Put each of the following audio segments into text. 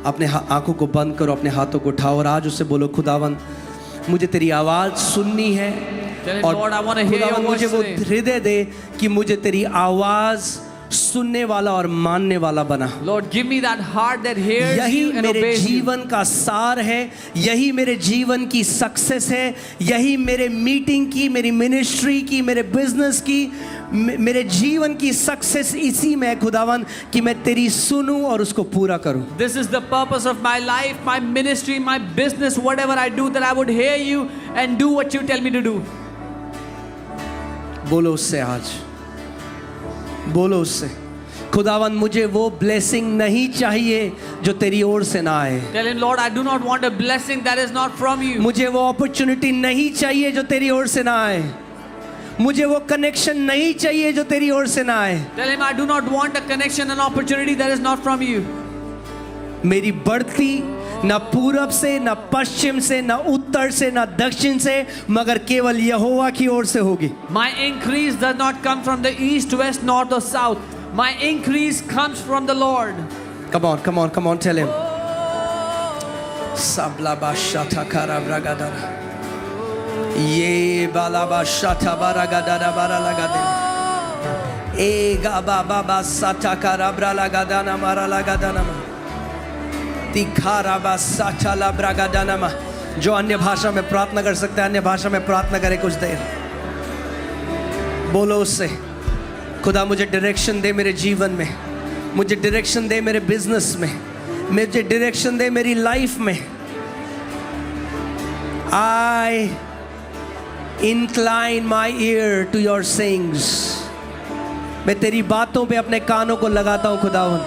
अपने आंखों को बंद करो, अपने हाथों को उठाओ और आज उससे बोलो, खुदावन मुझे तेरी आवाज़ सुननी है और खुदावन मुझे वो हृदय दे कि मुझे तेरी आवाज़ सुनने वाला और मानने वाला बना। Lord, give me that heart that hears यही you and मेरे obeys you. जीवन का सार है, यही मेरे जीवन की सक्सेस है, यही मेरे मीटिंग की, मेरी मिनिस्ट्री की, मेरे बिजनेस की, मेरे जीवन की सक्सेस इसी में है खुदावन कि मैं तेरी सुनूं और उसको पूरा करूं। This is the purpose of my life, my ministry, my business, whatever I do, that I would hear you and do what you tell me to do. बोलो उससे आज, बोलो उससे, खुदावन मुझे वो ब्लेसिंग नहीं चाहिए जो तेरी ओर से ना आए। Tell him, Lord, I do not want a blessing that is not from you. मुझे वो अपॉर्चुनिटी नहीं चाहिए जो तेरी ओर से ना आए। मुझे वो कनेक्शन नहीं चाहिए जो तेरी ओर से ना आए। Tell him, I do not want a connection and opportunity that is not from you. मेरी बढ़ती न पूरब से, न पश्चिम से, न उत्तर से, न दक्षिण से, मगर केवल यहोवा की ओर से होगी। My increase does not come from the east, west, north or south. My increase comes from the Lord. Come on, come on, come on, tell him. Sabla bashata karabragadara. Ye balaba shata baragadara baralagadena. Ega baba basata karabralagadana maralagadana. तिखारा बासाचाला ब्रागादानामा। जो अन्य भाषा में प्रार्थना कर सकता है अन्य भाषा में प्रार्थना करे कुछ देर। बोलो उससे, खुदा मुझे डायरेक्शन दे मेरे जीवन में, मुझे डायरेक्शन दे मेरे बिजनेस में, मुझे डायरेक्शन दे मेरी लाइफ में। I incline my ear to your sayings. मैं तेरी बातों पे अपने कानों को लगाता हूँ खुदावन,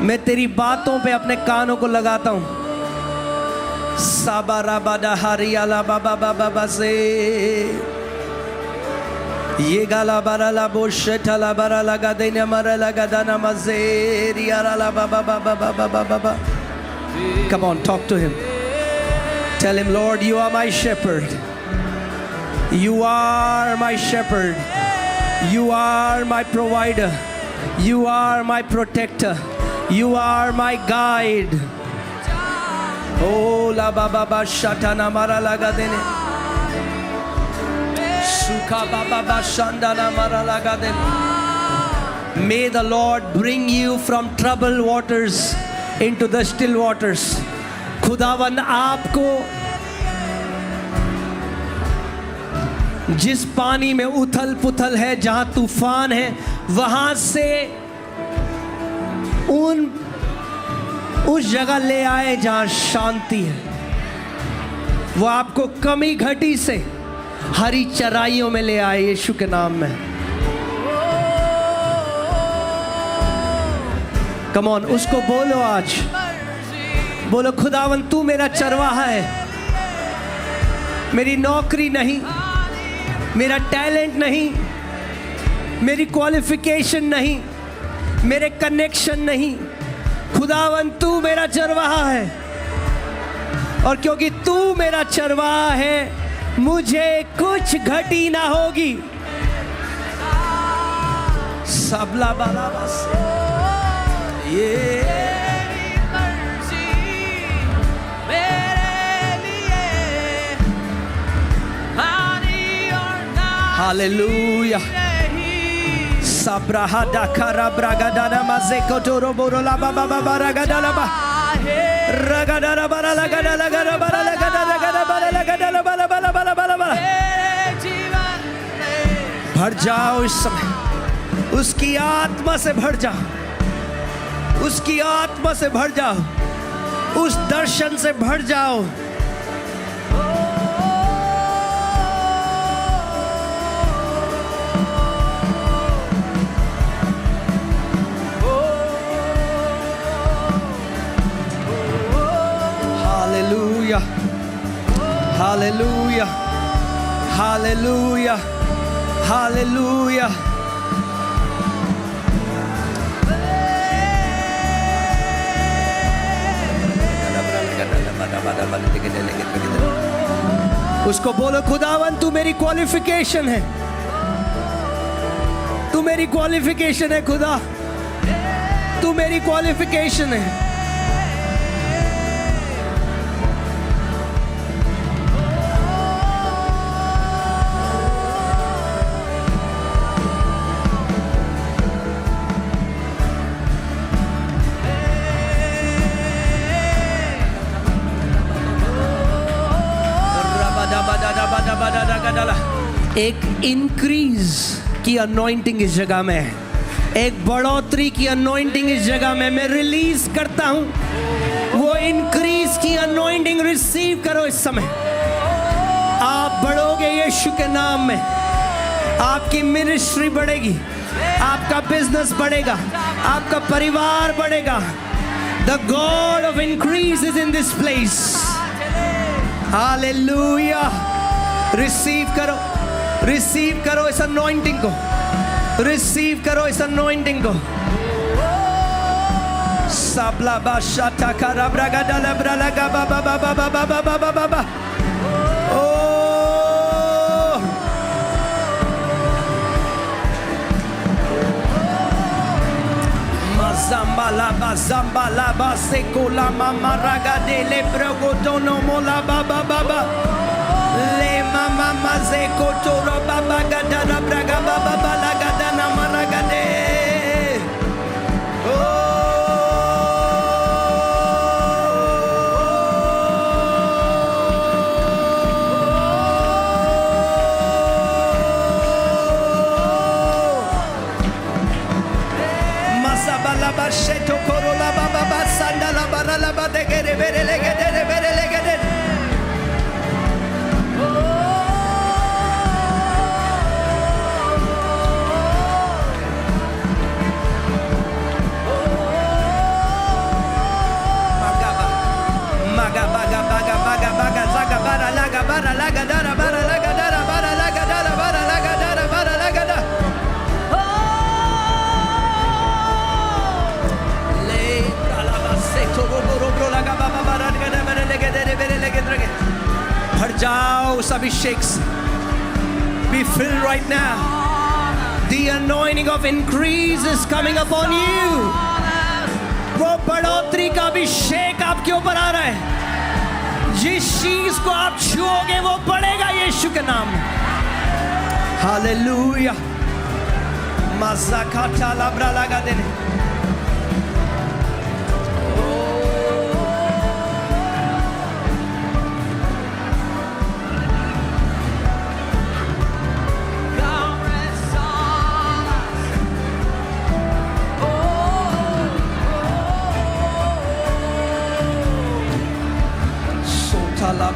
मैं तेरी बातों पे अपने कानों को लगाता हूँ। साबारा बादा हरियाला बाबा बाबा बसे ये गाला बाराला बोशेठाला बारा लगा देने मरा लगा दाना मजे रियाला बाबा बाबा बाबा बाबा। Come on, talk to him. Tell him, Lord, you are my shepherd. You are my shepherd. You are my provider. You are my protector. You are my guide. Oh la baba ba shatana mara laga dene. Sukha baba ba shandana mara laga dene. May the Lord bring you from troubled waters into the still waters. खुदावन आपको जिस पानी में उथल पुथल है, जहां तूफान है, वहां से उस जगह ले आए जहां शांति है। वो आपको कमी घटी से हरी चराइयों में ले आए यीशु के नाम में। कम ऑन, उसको बोलो आज, बोलो खुदावन तू मेरा चरवाहा है। मेरी नौकरी नहीं, मेरा टैलेंट नहीं, मेरी क्वालिफिकेशन नहीं, मेरे कनेक्शन नहीं, खुदावन तू मेरा चरवाहा है। और क्योंकि तू मेरा चरवाहा है, मुझे कुछ घटी ना होगी। सबला बाला बस ये hallelujah. Sabraha dakara bragadana mazeko toro borola baba baba ragadala ba ragadala bara lagada lagada bara lagada lagada bara lagada bala bala bala bala bala। भर जाओ इस समय, उसकी आत्मा से भर जाओ, उसकी आत्मा से भर जाओ, उस दर्शन से भर जाओ। Hallelujah, hallelujah, hallelujah. उसको बोलो खुदावन तू मेरी क्वालिफिकेशन है, तू मेरी क्वालिफिकेशन है खुदा, तू मेरी क्वालिफिकेशन है। एक इंक्रीज की अनॉइंटिंग इस जगह में है, एक बढ़ोतरी की अनॉइंटिंग इस जगह में मैं रिलीज करता हूं। वो इंक्रीज की अनॉइंटिंग रिसीव करो इस समय। आप बढ़ोगे यीशु के नाम में, आपकी मिनिस्ट्री बढ़ेगी, आपका बिजनेस बढ़ेगा, आपका परिवार बढ़ेगा। The God of increase is in this place. Hallelujah. Receive करो इस अनॉइंटिंग को, रिसीव करो इस अनॉइंटिंग को। सबला बाशाता कराब्रागा डलब्रा लगा बाबा बाबा बाबा बाबा बाबा बाबा। Zambala basekola mama raga de lebrogo dono mola baba baba le mama mazeko toro baba gadara braga baba bala gadana maraga de Sheto korola baba basanda la bara la ba de gere bere legede de bere legede. Maga zaga bara laga dara bara laga dara bara laga dara bara laga dara bara laga dara. भर जाओ उस अभिषेक से। Be filled right now. The anointing of increase is coming upon you. वो बढ़ोतरी का अभिषेक आपके ऊपर आ रहा है। जिस चीज को आप छुओगे वो बढ़ेगा यीशु के नाम में। हालेलुया। मज़ा खाता लबरा लगा देने।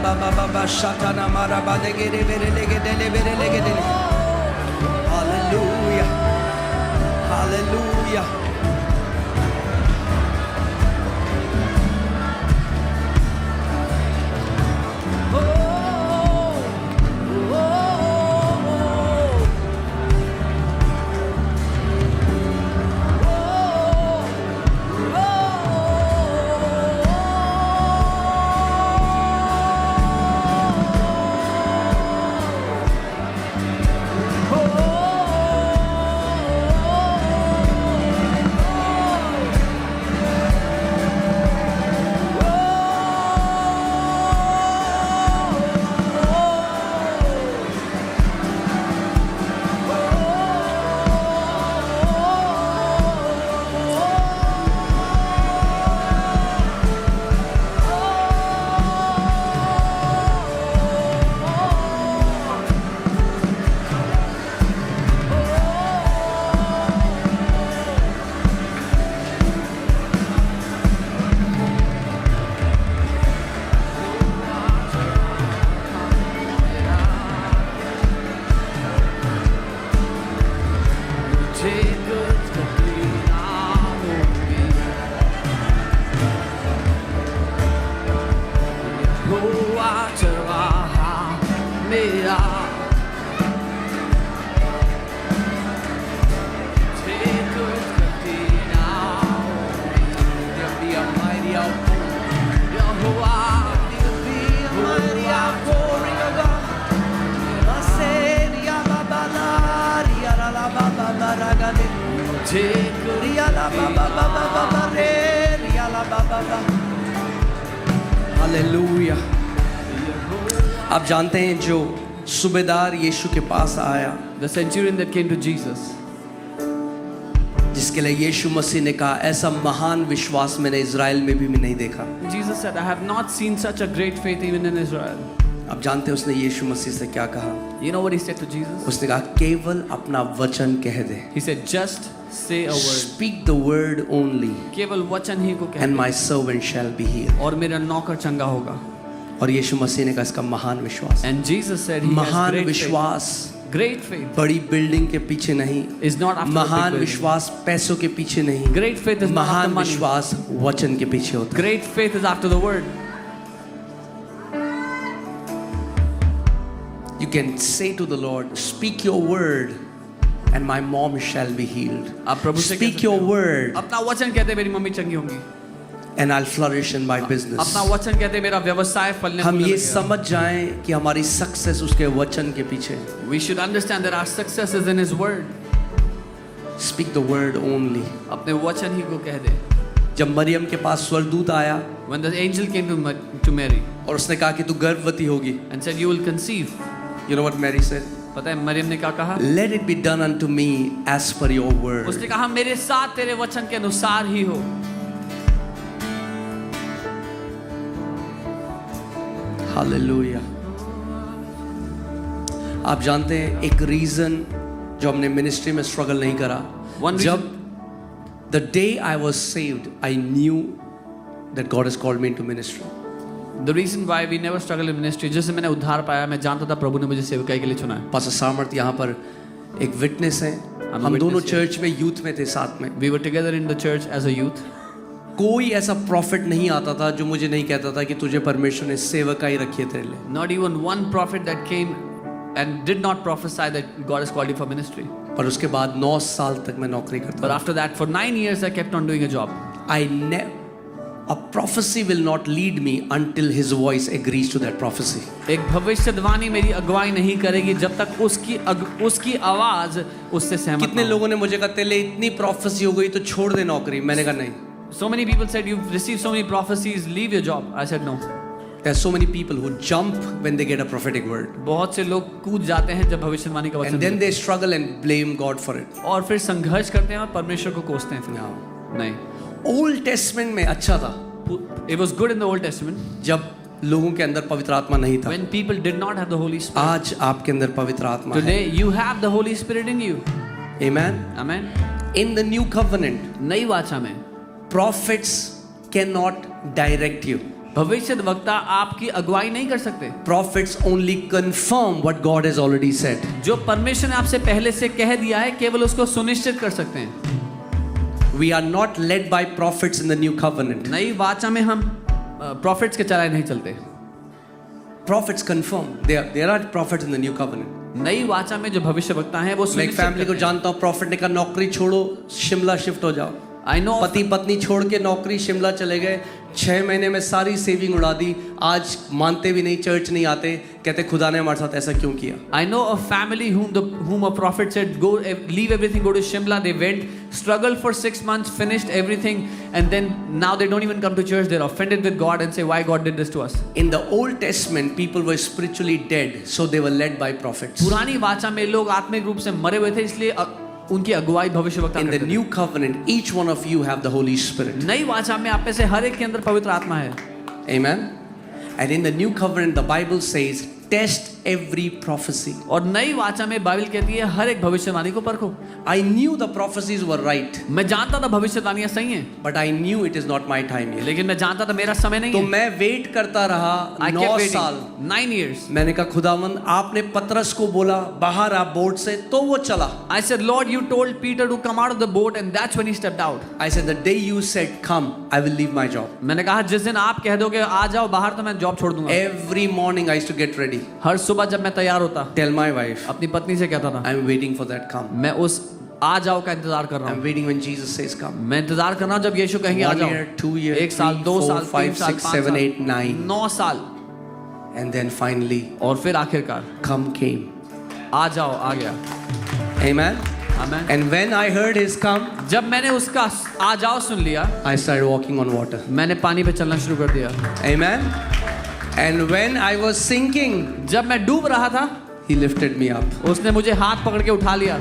Baba baba shatana mara bade gere bere lege dele bere lege dele. Hallelujah. Hallelujah. Hallelujah. आप जानते हैं जो सूबेदार यीशु के पास आया, The centurion that came to Jesus, जिसके लिए यीशु मसीह ने कहा ऐसा महान विश्वास मैंने इज़राइल में भी नहीं देखा। Jesus said, I have not seen such a great faith even in Israel. आप जानते हैं उसने यीशु मसीह से क्या कहा? You know what he said to Jesus? उसने कहा केवल अपना वचन कह दे. He said, just say a word. Speak the word only केवल वचन ही को कह and they my servant shall be healed. और मेरा नौकर चंगा होगा. और यीशु मसीह ने कहा इसका महान विश्वास. And Jesus said he has महान great faith. विश्वास Great faith बड़ी बिल्डिंग के पीछे नहीं. is not after the महान big building. विश्वास पैसों के पीछे नहीं. Great faith is not after महान money. विश्वास वचन के पीछे होता है. Great faith is after the word. You can say to the Lord, speak your word and my mom shall be healed. आप प्रभु से कह Speak सकते your हो, word अपना वचन कहते मेरी मम्मी चंगी होंगी. and I'll flourish in my business. अपना वचन कहते मेरा व्यवसाय फलने हम फूलने ये लगेगा. समझ जाएं कि हमारी सक्सेस उसके वचन के पीछे है. We should understand that our success is in his word. Speak the word only. अपने वचन ही को कह दे. जब मरियम के पास स्वर्गदूत आया When the angel came to Mary और उसने कहा कि तू गर्भवती होगी. and said you will conceive. You know what Mary said? पता है मरियम ने क्या कहा? Let it be done unto me as per your word. उसने कहा मेरे साथ तेरे वचन के अनुसार ही हो. हालेलुया. आप जानते हैं एक रीजन जो हमने मिनिस्ट्री में स्ट्रगल नहीं करा. One reason- जब the day I was saved, I knew that God has called me into ministry. The reason why we never struggle in ministry, जैसे मैंने उद्धार पाया, मैं जानता था प्रभु ने मुझे सेवकाई के लिए चुना है. पास्टर सामर्थ यहाँ पर एक विटनेस है. I'm a हम दोनों witness here. चर्च में यूथ में थे साथ में. We were together in the church as a youth. कोई ऐसा प्रॉफिट नहीं आता था जो मुझे नहीं कहता था कि तुझे परमेश्वर ने सेवकाई रखी है तेरे लिए. Not even one prophet that came and did not prophesy that God has called you for ministry. पर उसके बाद 9 साल तक मैं नौकरी करता But था. after that, for 9 years, I kept on doing a job. A prophecy will not lead me until his voice agrees to that prophecy. एक भविष्यवाणी मेरी अगुवाई नहीं करेगी जब तक उसकी आवाज उससे सहमत कितने ना हो. लोगों ने मुझे कहा तेरे इतनी प्रोफेसी हो गई तो छोड़ दे नौकरी. मैंने कहा नहीं. So many people said you've received so many prophecies, leave your job. I said no. There are so many people who jump when they get a prophetic word बहुत से लोग कूद जाते हैं जब भविष्यवाणी का वचन and then मिलता they struggle and blame God for it. है. और फिर संघर्ष करते हैं और परमेश्वर को कोसते हैं. फिर No. नहीं. Old Testament में अच्छा था It was good in the Old Testament जब लोगों के अंदर पवित्र आत्मा नहीं था. when people did not have the Holy Spirit. आज आपके अंदर पवित्र आत्मा है. Today you have the Holy Spirit in you. Amen. Amen. In the new covenant, नई वाचा में prophets cannot direct you. भविष्यद्वक्ता आपकी अगुवाई नहीं कर सकते. Prophets only confirm what God has already said. जो परमेश्वर ने आपसे पहले से कह दिया है केवल उसको सुनिश्चित कर सकते हैं. We are not led by prophets in the new covenant. नई वाचा में हम प्रॉफिट्स के चलाए नहीं चलते. Prophets confirm. There are prophets in the new covenant. नई वाचा में जो भविष्यवक्ता हैं वो मैं एक सुनिश्चित फैमिली को करते हैं. जानता हूँ. प्रॉफिट ने कहा नौकरी छोड़ो शिमला शिफ्ट हो जाओ. I know पति पत्नी छोड़ के नौकरी शिमला चले गए. 6 महीने में सारी सेविंग उड़ा दी. आज मानते भी नहीं, चर्च नहीं आते. कहते खुदा ने हमारे साथ ऐसा क्यों किया. I know a family whom a prophet said go leave everything, go to Shimla. They went, struggled for 6 months, finished everything, and then now they don't even come to church. They're offended with God and say why God did this to us. In the Old Testament, people were spiritually dead, so they were led by prophets. पुरानी वाचा में लोग आत्मिक रूप से मरे हुए थे इसलिए उनकी अगुवाई भविष्यवक्ता In the करते थे. new covenant, each one of you have the Holy Spirit. नई वाचा में आप में से हर एक के अंदर पवित्र आत्मा है. Amen. And in the new covenant, the Bible says, test every prophecy. और नई वाचा में बाइबल कहती है हर एक भविष्यवाणी को परखो. I knew the prophecies were right, मैं जानता था भविष्यवाणियां सही हैं, but I knew it is not my time yet. लेकिन मैं जानता था मेरा समय नहीं तो है. मैं वेट करता रहा I 9 kept waiting. साल. 9 years. मैंने कहा खुदावंद आपने पतरस को बोला बाहर आ बोट से, तो वो चला. I said, Lord, you told Peter to come out of the boat, and that's when he stepped out. I said the day you said come, I will leave my job. मैंने कहा जिस दिन आप कह दोगे आ जाओ बाहर तो मैं जॉब छोड़ दूंगा. Every morning I used to get ready. हर सुबह जब मैं तैयार होता Tell my wife, अपनी पत्नी से कहता था I'm waiting for that come. मैं उस आ जाओ का इंतजार कर रहा I'm हूँ. waiting when Jesus says come. मैं इंतजार कर रहा हूँ जब यीशु कहेंगे आ 1 जाओ. year, 2 years, 1 साल, 3, 2 4, साल, 3 5, साल, 6, 5 7, साल, 8, 9. 9 साल. And then finally, और फिर आखिरकार come came. आ जाओ आ गया. Amen. Amen. And when I heard his come, जब मैंने उसका आ जाओ सुन लिया I started walking on water. मैंने पानी पे चलना शुरू कर दिया. Amen. And when I was sinking, जब मैं डूब रहा था he lifted me up. उसने मुझे हाथ पकड़ के उठा लिया.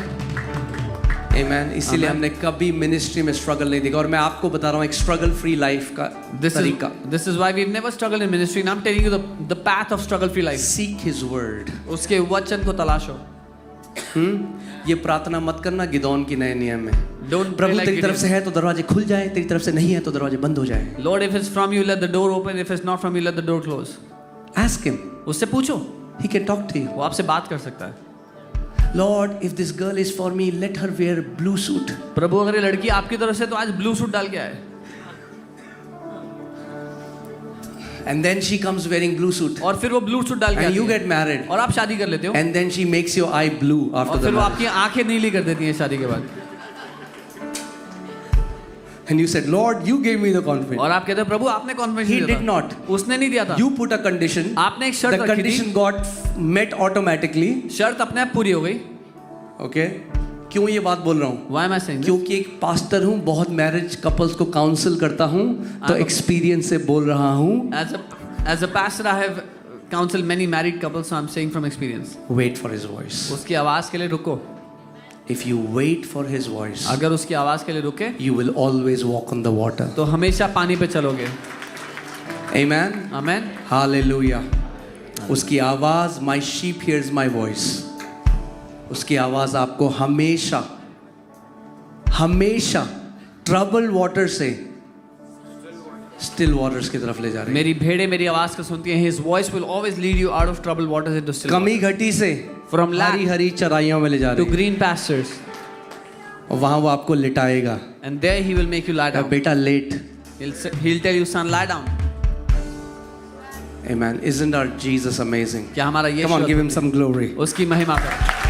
Amen. इसीलिए Amen. हमने कभी मिनिस्ट्री में स्ट्रगल नहीं देखा और मैं आपको बता रहा हूँ एक स्ट्रगल फ्री लाइफ का तरीका. This is why we've never struggled in ministry, and I'm telling you the path of struggle-free life. Seek His word. उसके वचन को तलाशो. ये प्रार्थना मत करना गिदौन की नए नियम में. Don't pray प्रभु like तेरी तरफ Gideon. से है तो दरवाजे खुल जाए, तेरी तरफ से नहीं है तो दरवाजे बंद हो जाए. Lord, if it's from you, let the door open. If it's not from you, let the door close. Ask Him. उससे पूछो, He can talk to you. वो आपसे बात कर सकता है. Lord, if this girl is for me, let her wear blue suit. प्रभु अगर ये लड़की आपकी तरफ से तो आज ब्लू सूट डाल के आए. And then she comes wearing blue suit. और फिर वो ब्लू सूट डाल के And आती you है. get married. और आप शादी कर लेते हो. And then she makes your eye blue after और the फिर वो marriage. आपकी आंखें नीली कर देती हैं शादी के बाद. And you said, Lord, you gave me the confidence. और आप कहते हो प्रभु आपने कॉन्फिडेंस He दिया did था. not. उसने नहीं दिया था. You put a condition. आपने एक शर्त The रखी थी. condition got met automatically. शर्त अपने आप पूरी हो गई. Okay? क्यों ये बात बोल रहा हूँ? Why am I saying this? क्योंकि एक पास्टर हूँ, बहुत मैरिज कपल्स को काउंसिल करता हूँ, तो एक्सपीरियंस से बोल रहा हूँ. As a pastor, I have counseled many married couples, so I'm saying from experience. Wait for His voice. उसकी आवाज के लिए रुको. If you wait for His voice, अगर उसकी आवाज के लिए रुके, you will always walk on the water. तो हमेशा पानी पे चलोगे. Amen. Amen. Hallelujah. उसकी आवाज, my sheep hears my voice. उसकी आवाज आपको हमेशा हमेशा ट्रबल वाटर से स्टिल वाटर्स की तरफ ले जा रही है. मेरी भेड़ें मेरी आवाज को सुनती हैं. His voice will always lead you out of troubled waters into still कमी घटी से From lack हरी हरी चराइयों में ले जा to रही है. green pastures, और वहां वो आपको लिटाएगा. and there He will make you lie down. बेटा late. He'll tell you, son, lie down. Amen. Isn't our Jesus amazing? क्या हमारा Come on, give Yeshu Him some glory. उसकी महिमा करो.